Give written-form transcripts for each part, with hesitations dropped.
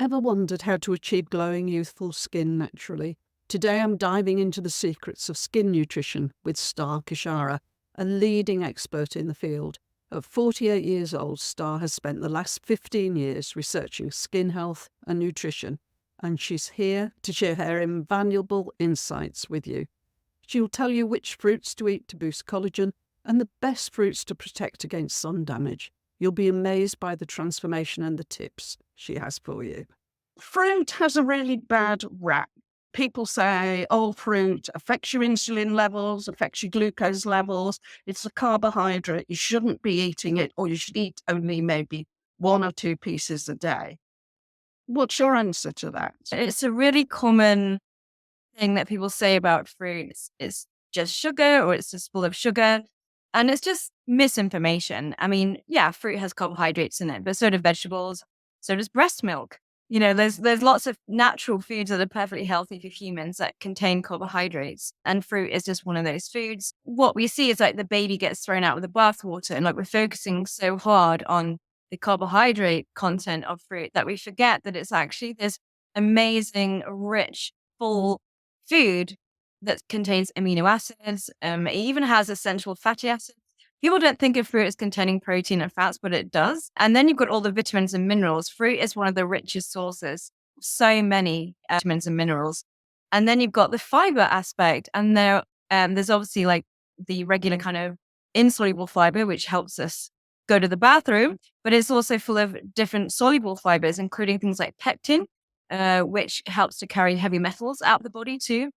Ever wondered how to achieve glowing, youthful skin naturally? Today I'm diving into the secrets of skin nutrition with Star Khechara, a leading expert in the field. At 48 years old, Star has spent the last 15 years researching skin health and nutrition, and she's here to share her invaluable insights with you. She'll tell you which fruits to eat to boost collagen and the best fruits to protect against sun damage. You'll be amazed by the transformation and the tips she has for you. Fruit has a really bad rap. People say, oh, fruit affects your insulin levels, affects your glucose levels. It's a carbohydrate. You shouldn't be eating it, or you should eat only maybe 1 or 2 pieces a day. What's your answer to that? It's a really common thing that people say about fruits. It's just sugar, or it's just full of sugar. And it's just misinformation. I mean, yeah, fruit has carbohydrates in it, but so do vegetables, so does breast milk. There's lots of natural foods that are perfectly healthy for humans that contain carbohydrates, and fruit is just one of those foods. What we see is like the baby gets thrown out with the bathwater, and like we're focusing so hard on the carbohydrate content of fruit that we forget that it's actually this amazing, rich, full food that contains amino acids. It even has essential fatty acids. People don't think of fruit as containing protein and fats, but it does. And then you've got all the vitamins and minerals. Fruit is one of the richest sources, so many vitamins and minerals. And then you've got the fiber aspect, and there's obviously like the regular kind of insoluble fiber, which helps us go to the bathroom, but it's also full of different soluble fibers, including things like pectin, which helps to carry heavy metals out of the body too.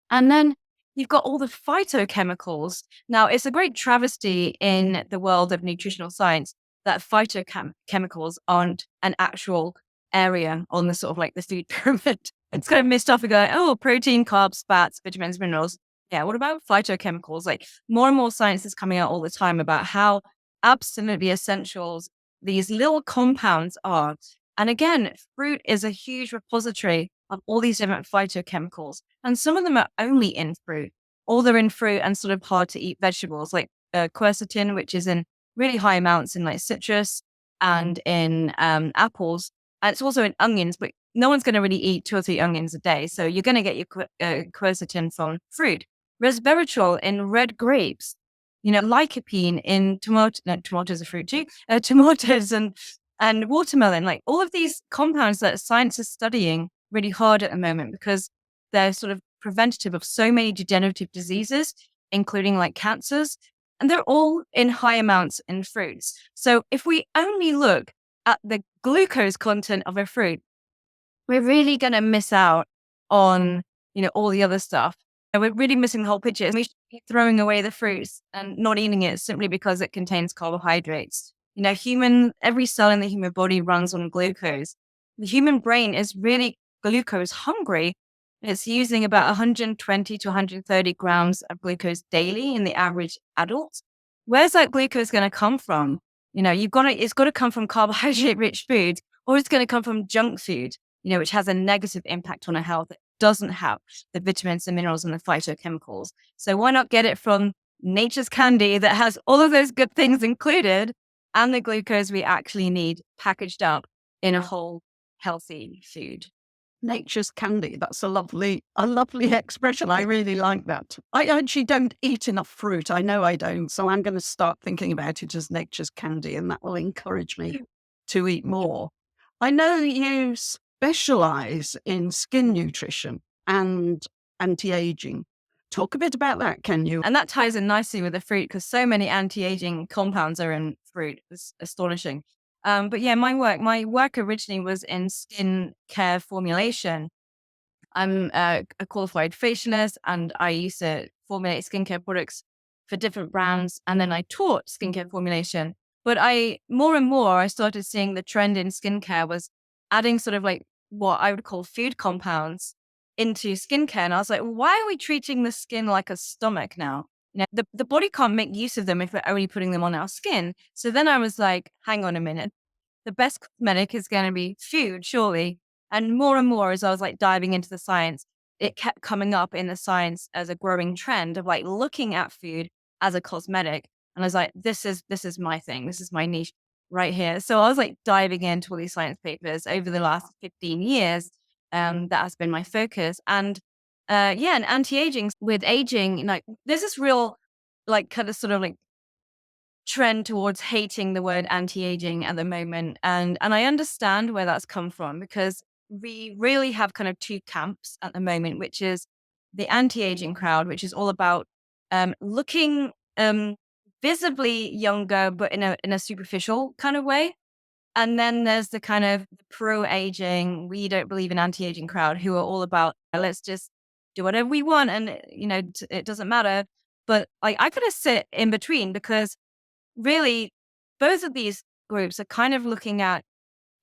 And then you've got all the phytochemicals. Now, it's a great travesty in the world of nutritional science that phytochemicals aren't an actual area on the sort of like the food pyramid. It's kind of missed off and going, oh, protein, carbs, fats, vitamins, minerals. Yeah, what about phytochemicals? Like more and more science is coming out all the time about how absolutely essential these little compounds are. And again, fruit is a huge repository of all these different phytochemicals. And some of them are only in fruit, or they're in fruit and sort of hard to eat vegetables, like quercetin, which is in really high amounts in like citrus and in apples. And it's also in onions, but no one's going to really eat 2 or 3 onions a day. So you're going to get your quercetin from fruit. Resveratrol in red grapes, lycopene in tomatoes are fruit too, tomatoes and watermelon, like all of these compounds that science is studying really hard at the moment because they're sort of preventative of so many degenerative diseases, including like cancers, and they're all in high amounts in fruits. So if we only look at the glucose content of a fruit, we're really going to miss out on, all the other stuff. And we're really missing the whole picture. We should be throwing away the fruits and not eating it simply because it contains carbohydrates. Every cell in the human body runs on glucose. The human brain is really glucose hungry. It's using about 120 to 130 grams of glucose daily in the average adult. Where's that glucose going to come from? It's got to come from carbohydrate rich food, or it's going to come from junk food, which has a negative impact on our health. It doesn't have the vitamins and minerals and the phytochemicals. So why not get it from nature's candy that has all of those good things included and the glucose we actually need packaged up in a whole healthy food? Nature's candy. That's a lovely expression. I really like that. I actually don't eat enough fruit. I know I don't. So I'm going to start thinking about it as nature's candy, and that will encourage me to eat more. I know you specialize in skin nutrition and anti-aging. Talk a bit about that, can you? And that ties in nicely with the fruit because so many anti-aging compounds are in fruit. It's astonishing. But yeah, my work originally was in skin care formulation. I'm a qualified facialist, and I used to formulate skincare products for different brands. And then I taught skincare formulation. But more and more, I started seeing the trend in skincare was adding sort of like what I would call food compounds into skincare. And I was like, why are we treating the skin like a stomach now? The body can't make use of them if we're only putting them on our skin. So then I was like, hang on a minute. The best cosmetic is going to be food, surely. And more as I was like diving into the science, it kept coming up in the science as a growing trend of like looking at food as a cosmetic. And I was like, this is my thing. This is my niche. right here. So I was like diving into all these science papers over the last 15 years. That has been my focus. And yeah, and anti-aging with aging, like there's this real like kind of sort of like trend towards hating the word anti-aging at the moment. And I understand where that's come from, because we really have kind of two camps at the moment, which is the anti-aging crowd, which is all about looking visibly younger, but in a superficial kind of way. And then there's the kind of pro-aging, we don't believe in anti-aging crowd, who are all about, let's just do whatever we want, and it doesn't matter. But like I kind of sit in between, because really, both of these groups are kind of looking at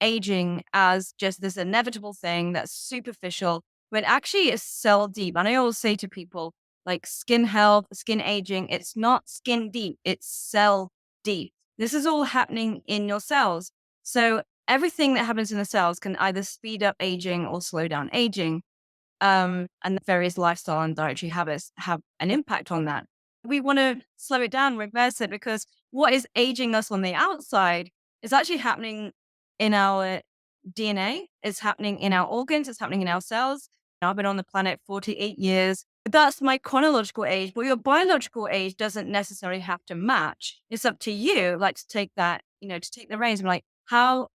aging as just this inevitable thing that's superficial, when actually it's cell deep. And I always say to people, like skin health, skin aging, it's not skin deep, it's cell deep. This is all happening in your cells. So everything that happens in the cells can either speed up aging or slow down aging. And various lifestyle and dietary habits have an impact on that. We want to slow it down, reverse it, because what is aging us on the outside is actually happening in our DNA, it's happening in our organs, it's happening in our cells. Now, I've been on the planet 48 years. That's my chronological age, but your biological age doesn't necessarily have to match. It's up to you, like to take that, to take the reins. I'm like, how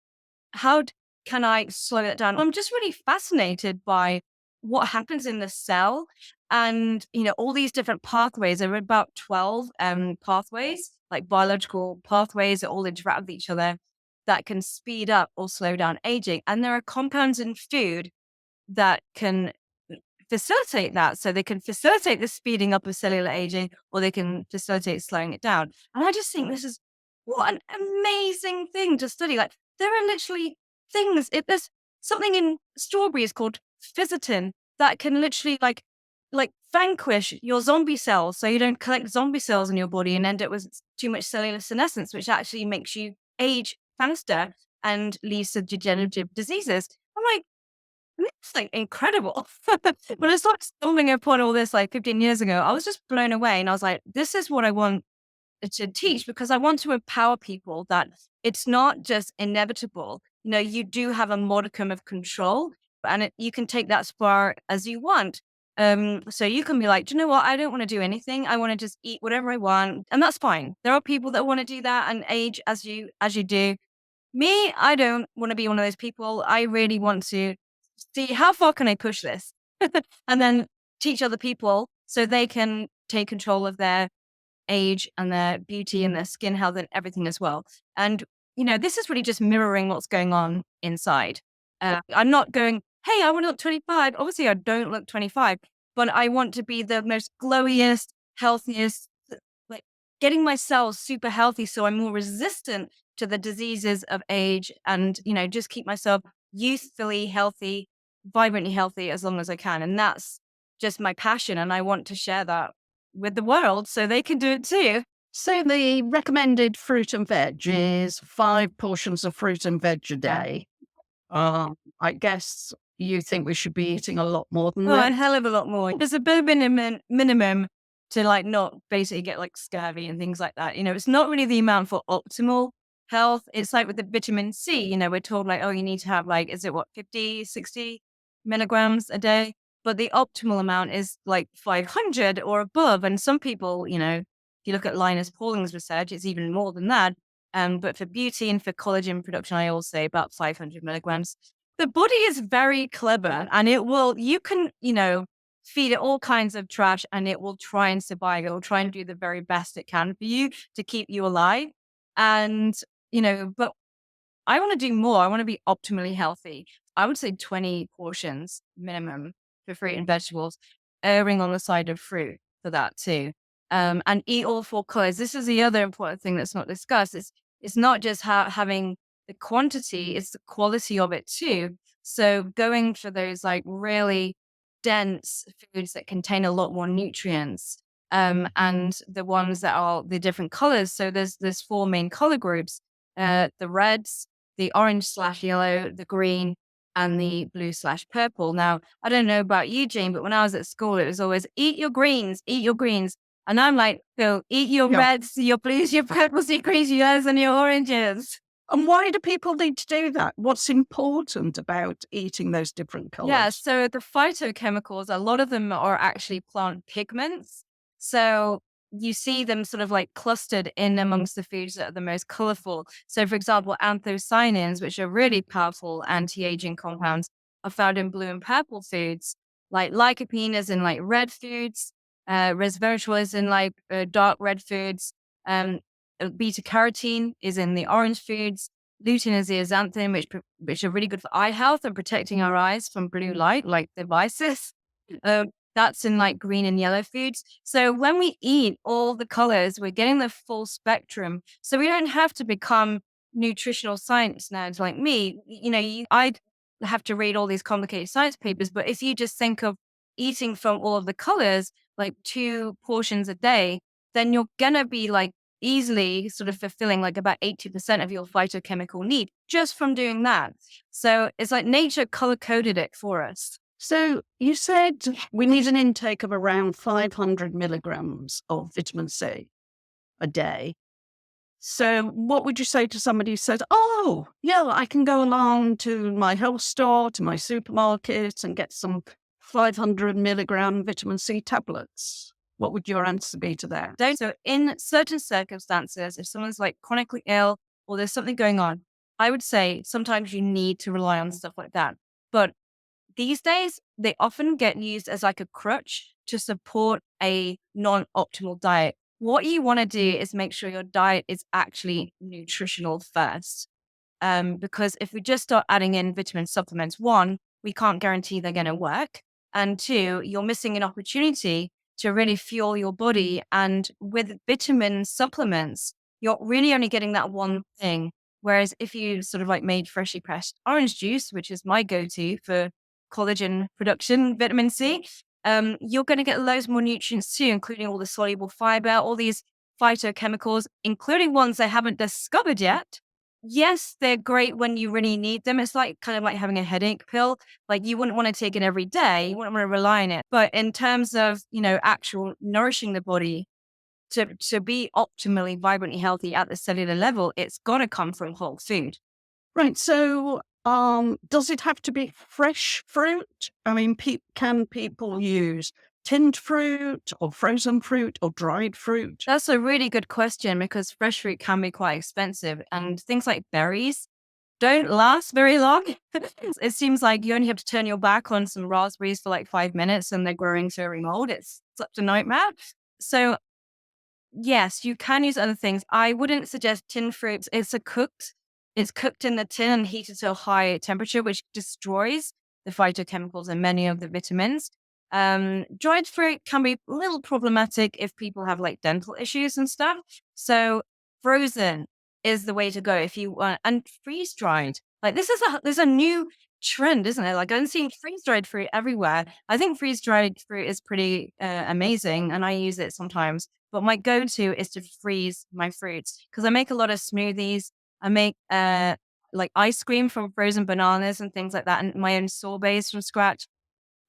can I slow that down? I'm just really fascinated by what happens in the cell, and all these different pathways. There are about 12 pathways, like biological pathways that all interact with each other, that can speed up or slow down aging. And there are compounds in food that can facilitate that. So they can facilitate the speeding up of cellular aging, or they can facilitate slowing it down. And I just think this is what an amazing thing to study. Like there are literally things, there's something in strawberries called physitin that can literally like vanquish your zombie cells, so you don't collect zombie cells in your body and end up with too much cellular senescence, which actually makes you age faster and leads to degenerative diseases. I'm like, it's like incredible. When I started stumbling upon all this like 15 years ago, I was just blown away. And I was like, this is what I want to teach, because I want to empower people that it's not just inevitable. You do have a modicum of control, and you can take that as far as you want. So you can be like, do you know what? I don't want to do anything. I want to just eat whatever I want. And that's fine. There are people that want to do that and age as you do. Me, I don't want to be one of those people. I really want to see how far can I push this and then teach other people so they can take control of their age and their beauty and their skin health and everything as well. And, this is really just mirroring what's going on inside. I'm not going, hey, I want to look 25. Obviously, I don't look 25, but I want to be the most glowiest, healthiest, like getting my cells super healthy so I'm more resistant to the diseases of age, and, just keep myself youthfully healthy, vibrantly healthy as long as I can. And that's just my passion. And I want to share that with the world so they can do it too. So the recommended fruit and veg is 5 portions of fruit and veg a day. I guess you think we should be eating a lot more than Oh, that? a hell of a lot more. There's a bare minimum to like not basically get like scurvy and things like that. It's not really the amount for optimal health. It's like with the vitamin C, we're told like, oh, you need to have like, is it what, 50, 60 milligrams a day? But the optimal amount is like 500 or above. And some people, if you look at Linus Pauling's research, it's even more than that. But for beauty and for collagen production, I always say about 500 milligrams. The body is very clever, and you can, feed it all kinds of trash and it will try and survive. It will try and do the very best it can for you to keep you alive. And, but I want to do more. I want to be optimally healthy. I would say 20 portions minimum for fruit and vegetables, erring on the side of fruit for that too. And eat all 4 colors. This is the other important thing that's not discussed. It's not just having the quantity, it's the quality of it too. So going for those like really dense foods that contain a lot more nutrients, and the ones that are the different colors. So there's 4 main color groups: the reds, the orange/yellow, the green, and the blue/purple. Now, I don't know about you, Jane, but when I was at school, it was always eat your greens, eat your greens. And I'm like, Phil, eat your reds, your blues, your purples, your greens, your yellows, and your oranges. And why do people need to do that? What's important about eating those different Yeah, colours? so the phytochemicals, a lot of them are actually plant pigments. So you see them sort of like clustered in amongst the foods that are the most colorful. So, for example, anthocyanins, which are really powerful anti-aging compounds, are found in blue and purple foods. Like lycopene is in like red foods, resveratrol is in like dark red foods, um, beta carotene is in the orange foods. Lutein is the zeaxanthin, which are really good for eye health and protecting our eyes from blue light, like devices. That's in like green and yellow foods. So when we eat all the colors, we're getting the full spectrum. So we don't have to become nutritional science nerds like me. I'd have to read all these complicated science papers, but if you just think of eating from all of the colors, like 2 portions a day, then you're gonna be like easily sort of fulfilling like about 80% of your phytochemical need just from doing that. So it's like nature color coded it for us. So you said we need an intake of around 500 milligrams of vitamin C a day. So what would you say to somebody who says, oh, yeah, I can go along to my health store, to my supermarket and get some 500 milligram vitamin C tablets? What would your answer be to that? So in certain circumstances, if someone's like chronically ill or there's something going on, I would say sometimes you need to rely on stuff like that. But these days, they often get used as like a crutch to support a non-optimal diet. What you want to do is make sure your diet is actually nutritional first. Because if we just start adding in vitamin supplements, one, we can't guarantee they're going to work. And two, you're missing an opportunity to really fuel your body. And with vitamin supplements, you're really only getting that one thing. Whereas if you sort of like made freshly pressed orange juice, which is my go-to for collagen production, vitamin C, you're going to get loads more nutrients too, including all the soluble fiber, all these phytochemicals, including ones they haven't discovered yet. Yes, they're great when you really need them. It's like kind of like having a headache pill. Like you wouldn't want to take it every day. You wouldn't want to rely on it. But in terms of, actual nourishing the body to be optimally vibrantly healthy at the cellular level, it's got to come from whole food. Right. So, does it have to be fresh fruit? I mean, can people use tinned fruit or frozen fruit or dried fruit? That's a really good question because fresh fruit can be quite expensive and things like berries don't last very long. It seems like you only have to turn your back on some raspberries for like 5 minutes and they're growing to a mold. It's such a nightmare. So yes, you can use other things. I wouldn't suggest tin fruit. It's cooked in the tin and heated to a high temperature, which destroys the phytochemicals and many of the vitamins. Dried fruit can be a little problematic if people have like dental issues and stuff. So frozen is the way to go if you want, and freeze dried. Like there's a new trend, isn't it? Like I'm seeing freeze dried fruit everywhere. I think freeze dried fruit is pretty amazing, and I use it sometimes. But my go-to is to freeze my fruits because I make a lot of smoothies. I make like ice cream from frozen bananas and things like that, and my own sorbets from scratch.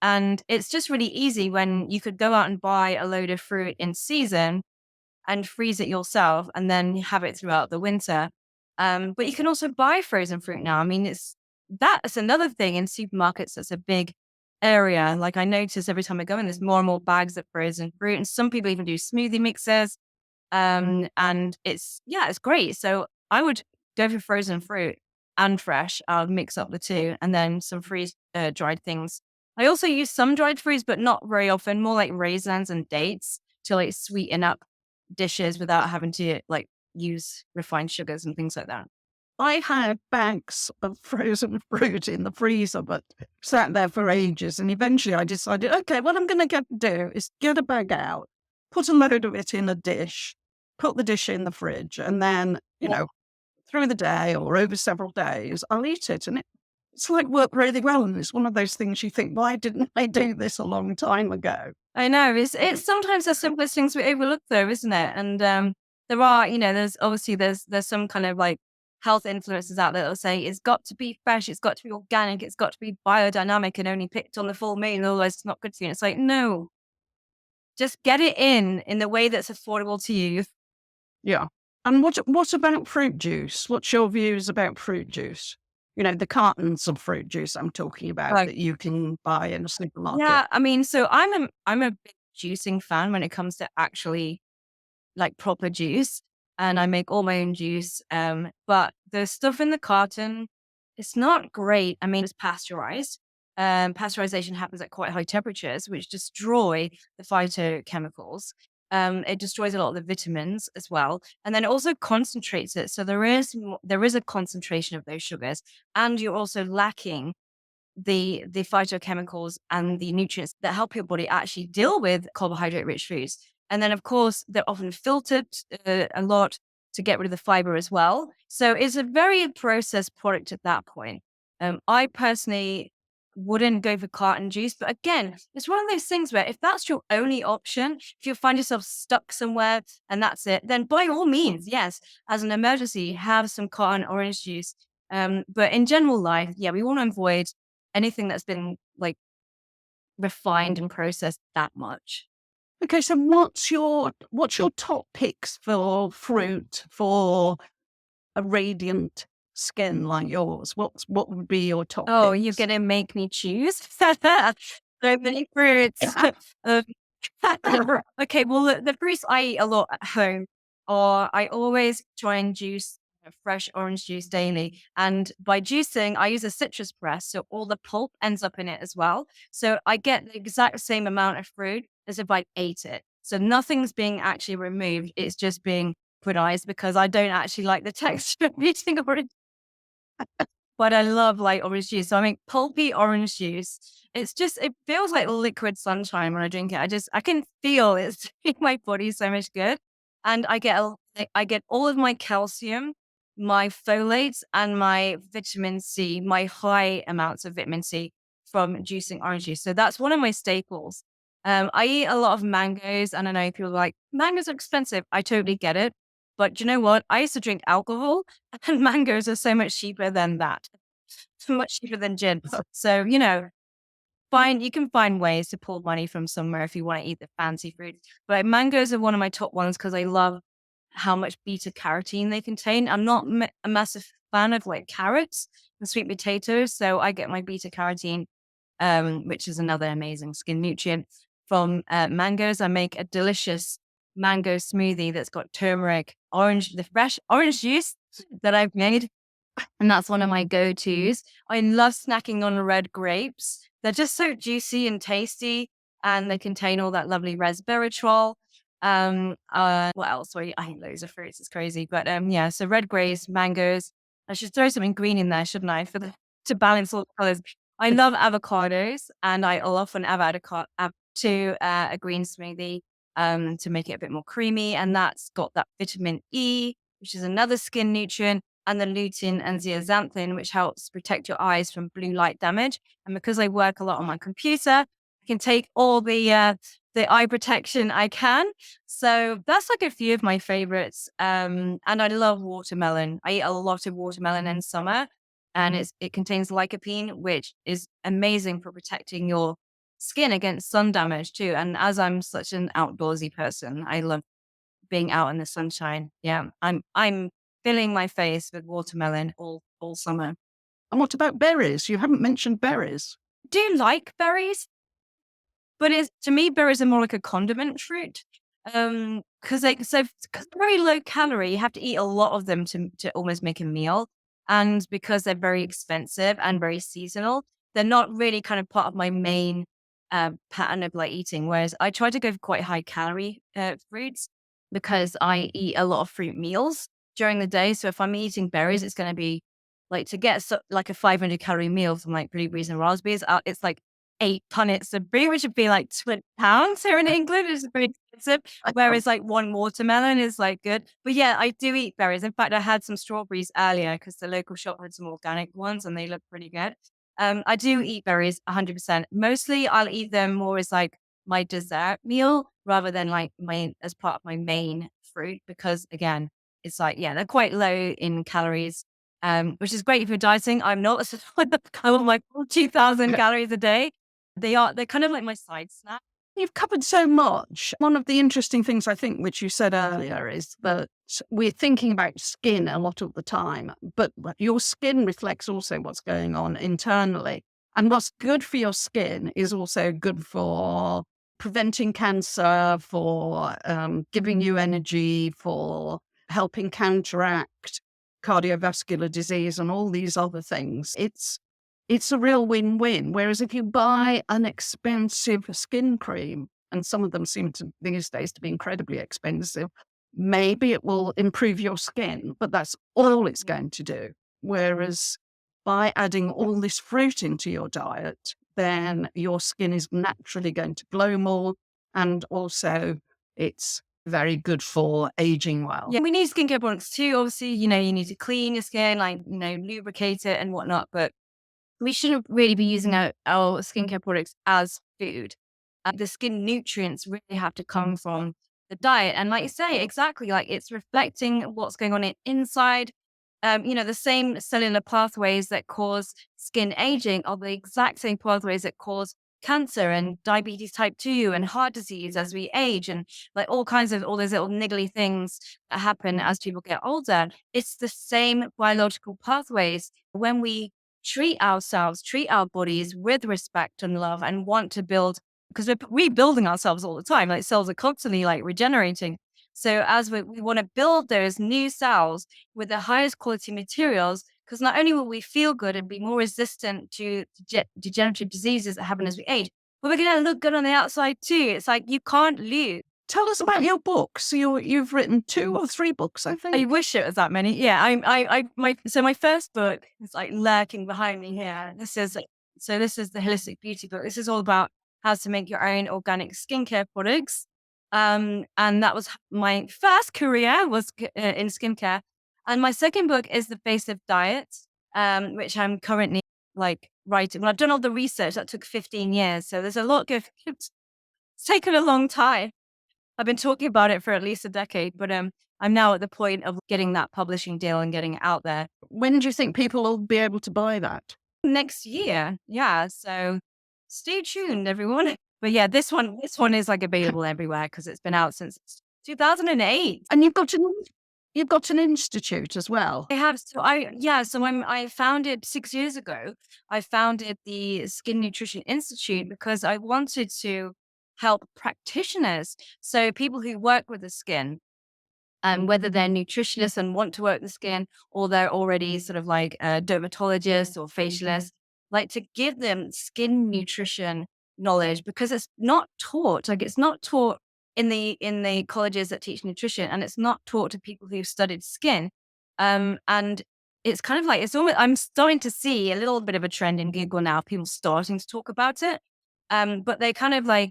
And it's just really easy when you could go out and buy a load of fruit in season and freeze it yourself and then have it throughout the winter. But you can also buy frozen fruit now. I mean, that's another thing in supermarkets that's a big area. Like I notice every time I go in, there's more and more bags of frozen fruit. And some people even do smoothie mixers. And it's great. So I would go for frozen fruit and fresh. I'll mix up the two and then some freeze dried things. I also use some dried fruits, but not very often, more like raisins and dates to like sweeten up dishes without having to like use refined sugars and things like that. I had bags of frozen fruit in the freezer, but sat there for ages. And eventually I decided, okay, what I'm going to do is get a bag out, put a load of it in a dish, put the dish in the fridge, and then, through the day or over several days, I'll eat it. And it's like worked really well. And it's one of those things you think, why didn't I do this a long time ago? I know it's sometimes the simplest things we overlook though, isn't it? And there are, there's obviously there's some kind of like health influencers out there that will say it's got to be fresh, it's got to be organic, it's got to be biodynamic and only picked on the full moon, otherwise it's not good for you. And it's like, no, just get it in the way that's affordable to you. Yeah. And what about fruit juice? What's your views about fruit juice? You know, the cartons of fruit juice I'm talking about Like, that you can buy in a supermarket. yeah, I mean, so I'm a big juicing fan when it comes to actually like proper juice, and I make all my own juice. But the stuff in the carton, it's not great. I mean, it's pasteurized. Pasteurization happens at quite high temperatures, which destroy the phytochemicals. It destroys a lot of the vitamins as well, and then it also concentrates it. So there is a concentration of those sugars, and you're also lacking the phytochemicals and the nutrients that help your body actually deal with carbohydrate rich foods. And then, of course, they're often filtered a lot to get rid of the fiber as well. So it's a very processed product at that point. I personally wouldn't go for carton juice, but again, it's one of those things where if that's your only option, if you find yourself stuck somewhere and that's it, then by all means, yes, as an emergency, have some carton orange juice. But in general life, yeah, we want to avoid anything that's been like refined and processed that much. Okay, so what's your top picks for fruit for a radiant skin like yours? What would be your top Oh, you're picks? gonna make me choose? So many fruits. Um, okay, well, the fruits I eat a lot at home are I always try and juice fresh orange juice daily. And by juicing, I use a citrus press, so all the pulp ends up in it as well. So I get the exact same amount of fruit as if I ate it. So nothing's being actually removed; it's just being put ice because I don't actually like the texture of eating orange, but I love like orange juice. So I make pulpy orange juice. It feels like liquid sunshine when I drink it. I can feel it's doing my body so much good. And I get all of my calcium, my folates, and my vitamin C, my high amounts of vitamin C from juicing orange juice. So that's one of my staples. I eat a lot of mangoes, and I know people are like, mangoes are expensive. I totally get it. But you know what? I used to drink alcohol and mangoes are so much cheaper than that. So much cheaper than gin. So, you can find ways to pull money from somewhere if you want to eat the fancy fruits. But mangoes are one of my top ones because I love how much beta carotene they contain. I'm not a massive fan of like carrots and sweet potatoes. So I get my beta carotene, which is another amazing skin nutrient from mangoes. I make a delicious mango smoothie that's got turmeric, the fresh orange juice that I've made, and that's one of my go-tos. I love snacking on red grapes. They're just so juicy and tasty, and they contain all that lovely resveratrol. What else? Sorry, I eat loads of fruits. It's crazy, but yeah. So red grapes, mangoes. I should throw something green in there, shouldn't I, to balance all the colors? I love avocados, and I'll often add to a green smoothie to make it a bit more creamy, and that's got that vitamin E, which is another skin nutrient, and the lutein and zeaxanthin, which helps protect your eyes from blue light damage. And because I work a lot on my computer, I can take all the eye protection I can. So that's like a few of my favorites. And I love watermelon. I eat a lot of watermelon in summer, and it contains lycopene, which is amazing for protecting your skin against sun damage too. And as I'm such an outdoorsy person, I love being out in the sunshine. Yeah, I'm filling my face with watermelon all summer. And what about berries? You haven't mentioned berries. Do you like berries? But it's to me, berries are more like a condiment fruit. Because because very low calorie, you have to eat a lot of them to almost make a meal. And because they're very expensive and very seasonal, they're not really kind of part of my main pattern of like eating. Whereas I try to go for quite high calorie fruits because I eat a lot of fruit meals during the day. So if I'm eating berries, it's going to be like to get like a 500-calorie meal from like blueberries and raspberries. It's like 8 punnets of brie, which would be like £20 here in England. It's pretty expensive. I know. Whereas like one watermelon is like good. But yeah, I do eat berries. In fact, I had some strawberries earlier because the local shop had some organic ones and they look pretty good. I do eat berries 100%. Mostly I'll eat them more as like my dessert meal rather than like as part of my main fruit because again, it's like, yeah, they're quite low in calories. Which is great if you're dieting. I'm not. I want like 2,000 calories a day. They're kind of like my side snack. You've covered so much. One of the interesting things I think, which you said earlier, is that we're thinking about skin a lot of the time, but your skin reflects also what's going on internally. And what's good for your skin is also good for preventing cancer, for giving you energy, for helping counteract cardiovascular disease and all these other things. It's a real win-win. Whereas if you buy an expensive skin cream, and some of them seem to these days to be incredibly expensive, maybe it will improve your skin, but that's all it's going to do. Whereas by adding all this fruit into your diet, then your skin is naturally going to glow more. And also it's very good for aging well. Yeah, we need skincare products too. Obviously, you need to clean your skin, like, lubricate it and whatnot, but we shouldn't really be using our skincare products as food. The skin nutrients really have to come from the diet. And like you say, exactly, like it's reflecting what's going on inside. The same cellular pathways that cause skin aging are the exact same pathways that cause cancer and diabetes type 2 and heart disease as we age, and like all those little niggly things that happen as people get older. It's the same biological pathways. When we treat our bodies with respect and love and want to build, because we're rebuilding ourselves all the time, like cells are constantly like regenerating. So as we want to build those new cells with the highest quality materials, because not only will we feel good and be more resistant to degenerative diseases that happen as we age, but we're going to look good on the outside too. It's like you can't lose. Tell us about your books. You've written 2 or 3 books, I think. I wish it was that many. Yeah, my first book is like lurking behind me here. This is the Holistic Beauty book. This is all about how to make your own organic skincare products. And that was my first career was in skincare. And my second book is The Face of Diet, which I'm currently like writing. Well, I've done all the research. That took 15 years. So there's a lot it's taken a long time. I've been talking about it for at least a decade, but I'm now at the point of getting that publishing deal and getting it out there. When do you think people will be able to buy that? Next year. Yeah. So stay tuned, everyone. But yeah, this one is like available everywhere because it's been out since 2008. And you've got an institute as well. I have. I founded 6 years ago. I founded the Skin Nutrition Institute because I wanted to help practitioners. So people who work with the skin, whether they're nutritionists and want to work the skin, or they're already sort of like a dermatologist or facialist, like to give them skin nutrition knowledge, because it's not taught. Like it's not taught in the colleges that teach nutrition, and it's not taught to people who've studied skin. And it's kind of like I'm starting to see a little bit of a trend in Google now, people starting to talk about it. But they kind of like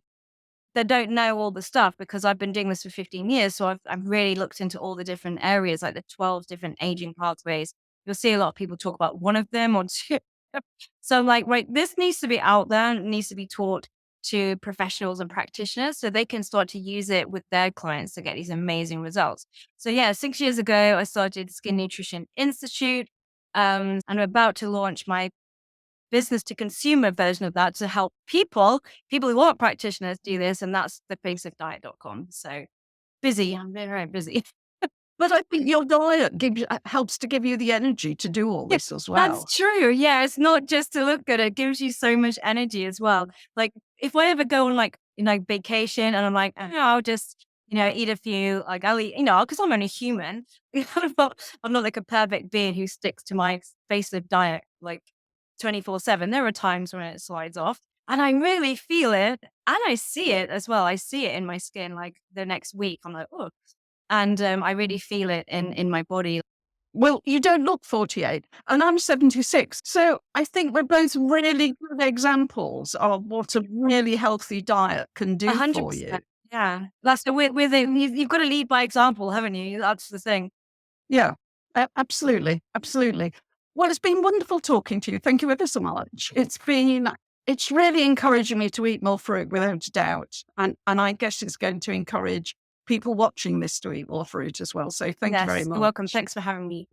they don't know all the stuff, because I've been doing this for 15 years. So I've really looked into all the different areas, like the 12 different aging pathways. You'll see a lot of people talk about one of them or two. So like, right, this needs to be out there and it needs to be taught to professionals and practitioners so they can start to use it with their clients to get these amazing results. So yeah, 6 years ago, I started Skin Nutrition Institute. And I'm about to launch my business to consumer version of that to help people who aren't practitioners do this. And that's thefaceofdiet.com. So busy. I'm very, very busy. But I think your diet helps to give you the energy to do all this as well. That's true. Yeah. It's not just to look good. It gives you so much energy as well. Like if I ever go on like, vacation and I'm like, I'll just, eat a few, like I'll eat, because I'm only human. I'm not like a perfect being who sticks to my face of diet like 24/7. There are times when it slides off and I really feel it, and I see it as well. I see it in my skin. Like the next week I'm like, oh, and I really feel it in my body. Well, you don't look 48 and I'm 76. So I think we're both really good examples of what a really healthy diet can do 100%. for you. Yeah. That's you've got to lead by example, haven't you? That's the thing. Yeah, absolutely. Absolutely. Well, it's been wonderful talking to you. Thank you ever so much. It's really encouraging me to eat more fruit without a doubt. And I guess it's going to encourage people watching this to eat more fruit as well. So thank you very much. You're welcome. Thanks for having me.